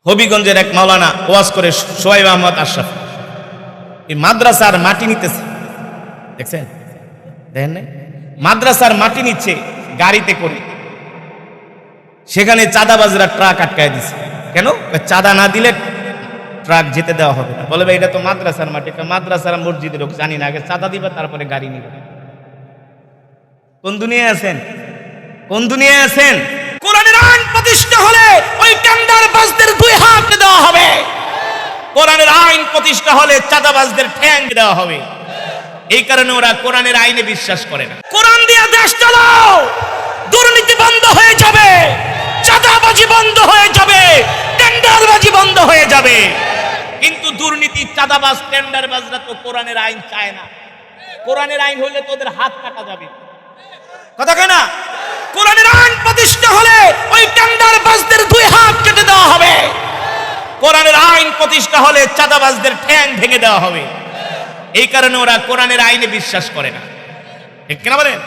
হবিগঞ্জের এক মাওলানা ওয়াজ করে, সোহাইব আহমদ আশরাফ, এই মাদ্রাসার মাটি নিতেছে, দেখছেন? দেখেন নাই? মাদ্রাসার মাটি নিচ্ছে গাড়িতে করে, সেখানে চাঁদাবাজরা ট্রাক আটকায় দিছে। কেন? চাঁদা না দিলে ট্রাক যেতে দেওয়া হবে না। বলে ভাই এটা তো মাদ্রাসার মাটি, মাদ্রাসার মসজিদের লোক জানি না, আগে চাঁদা দিবে তারপরে গাড়ি নিবে। কোন দুনিয়ায় আছেন? কোন দুনিয়ায় আছেন? কোরআনের আইন প্রতিষ্ঠা হলে ওই টেন্ডারবাজদের দুই হাত দেওয়া হবে। কোরআনের আইন প্রতিষ্ঠা হলে চাঁদাবাজদের ঠ্যাং দেওয়া হবে। এই কারণে ওরা কোরআনের আইনে বিশ্বাস করে না। কোরআন দিয়ে দেশ চালাও, দুর্নীতি বন্ধ হয়ে যাবে, চাঁদাবাজি বন্ধ হয়ে যাবে, টেন্ডারবাজি বন্ধ হয়ে যাবে। কিন্তু দুর্নীতি, চাঁদাবাজ, টেন্ডারবাজরা তো কোরআনের আইন চায় না। কোরআনের আইন হইলে তো ওদের হাত কাটা যাবে। কথা কয় না? কোরআনের আইন প্রতিষ্ঠা হলে ওই টেন্ডারবাজদের দুই হাত কেটে দেওয়া হবে। কোরআনের আইন প্রতিষ্ঠা হলে চাঁদাবাজদের ঠ্যাং ভেঙে দেওয়া হবে। এই কারণে ওরা কোরআনের আইনে বিশ্বাস করে না। ঠিক কিনা বলেন?